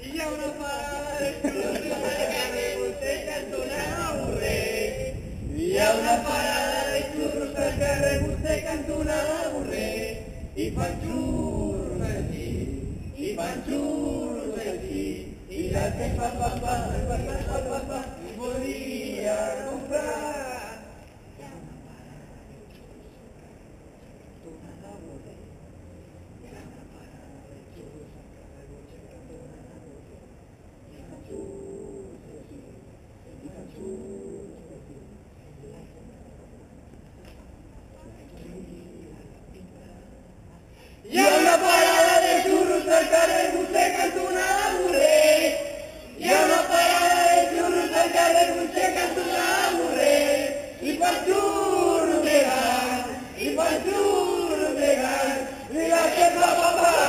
hi ha una parada de churros al carrer, vostè cantonada Borrell. Hi ha una parada de churros al carrer, vostè cantonada Borrell. I fan xurros així, i fan xurros així, i la que pa, volia comprar. Hi ha una parada de xurros al carrer, vostè cantonada Borrell. Hi ha una parada de xurros al carrer, vostè cantonada Borrell. I fan xurros de gas, i fan xurros de gas, i la que fa papà.